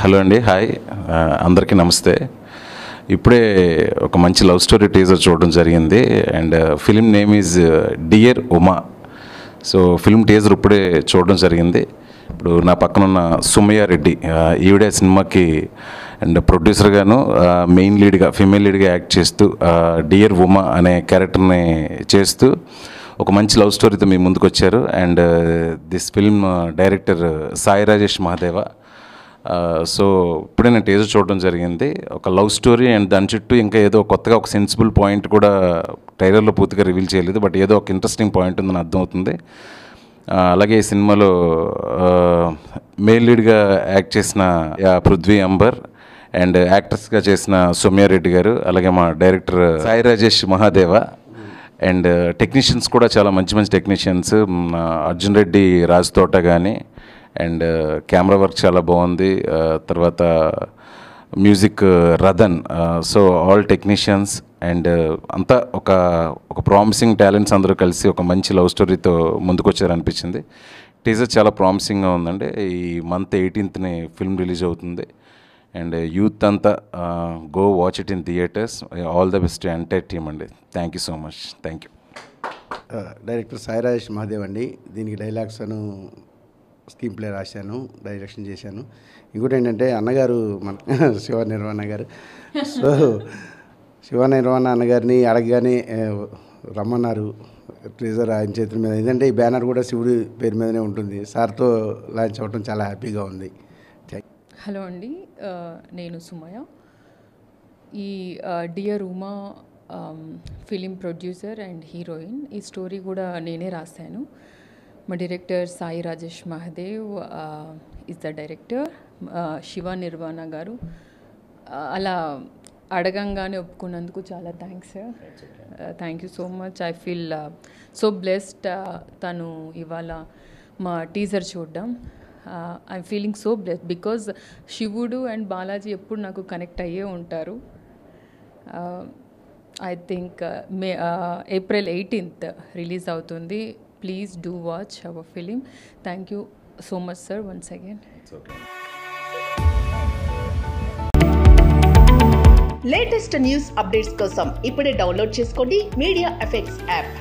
Hello అండి, hi, అందరికీ నమస్తే. ఇప్పుడే ఒక మంచి లవ్ స్టోరీ టీజర్ చూడడం జరిగింది. And film name is dear Uma. So film teaser ఇప్పుడే చూడడం జరిగింది. ఇప్పుడు నా పక్కన ఉన్న సుమయ్య రెడ్డి, ఈవిడే సినిమాకి అండ్ ప్రొడ్యూసర్గాను మెయిన్ లీడ్గా, ఫీమేల్ లీడ్గా యాక్ట్ చేస్తూ డియర్ ఉమా అనే క్యారెక్టర్ని చేస్తూ ఒక మంచి లవ్ స్టోరీతో మీ ముందుకు వచ్చారు. And this film director Sai Rajesh Mahadeva. So ఇప్పుడే నేను టీజర్ చూడడం జరిగింది. ఒక లవ్ స్టోరీ అండ్ దాని చుట్టూ ఇంకా ఏదో కొత్తగా ఒక సెన్సిబుల్ పాయింట్ కూడా ట్రైలర్లో పూర్తిగా రివీల్ చేయలేదు, బట్ ఏదో ఒక ఇంట్రెస్టింగ్ పాయింట్ ఉందని అర్థమవుతుంది. అలాగే ఈ సినిమాలో మెయిన్ లీడ్గా యాక్ట్ చేసిన పృథ్వీ అంబర్ అండ్ యాక్ట్రెస్గా చేసిన సౌమ్యారెడ్డి గారు, అలాగే మా director Sai Rajesh Mahadeva and technicians కూడా చాలా మంచి మంచి టెక్నీషియన్స్. అర్జున్ రెడ్డి రాజ్ తోట కానీ, అండ్ కెమెరా వర్క్ చాలా బాగుంది. తర్వాత music Radan. So all technicians and అంతా ఒక ప్రామిసింగ్ టాలెంట్స్ అందరూ కలిసి ఒక మంచి లవ్ స్టోరీతో ముందుకు వచ్చారనిపించింది. టీజర్ చాలా ప్రామిసింగ్గా ఉందండి. ఈ మంత్ 18th ఫిల్మ్ రిలీజ్ అవుతుంది. అండ్ యూత్ అంతా go watch it in theatres. All the best entire team అండి. Thank you so much. Thank you. Director Sai Rajesh Mahadev అండి. దీనికి డైలాగ్స్ స్క్రీన్ ప్లే రాశాను, డైరెక్షన్ చేశాను. ఇంకోటి ఏంటంటే అన్నగారు మన శివ నిర్వాణ గారు. సో శివ నిర్వాణ అన్నగారిని అడగగానే రమ్మన్నారు. ట్రీజర్ ఆయన చేతుల మీద. ఎందుకంటే ఈ బ్యానర్ కూడా శివుడి పేరు మీదనే ఉంటుంది. సార్తో లాంచ్ అవ్వడం చాలా హ్యాపీగా ఉంది. హలో అండి, నేను సుమయ. ఈ dear Uma film producer and heroine. ఈ స్టోరీ కూడా నేనే రాశాను. మా director Sai Rajesh Mahadev is the director. Shiva Nirvana గారు. అలా అడగంగానే ఒప్పుకున్నందుకు చాలా thanks. Thank you so much. I feel so blessed. తను ఇవాళ మా టీజర్ చూడడం. I'm feeling so blessed because శివుడు అండ్ బాలాజీ ఎప్పుడు నాకు కనెక్ట్ అయ్యే ఉంటారు. I think April 18th release అవుతుంది. Please do watch our film. Thank you so much sir once again. Latest news updates కోసం ఇప్పుడే డౌన్లోడ్ చేసుకోండి మీడియా ఎఫెక్ట్స్ యాప్.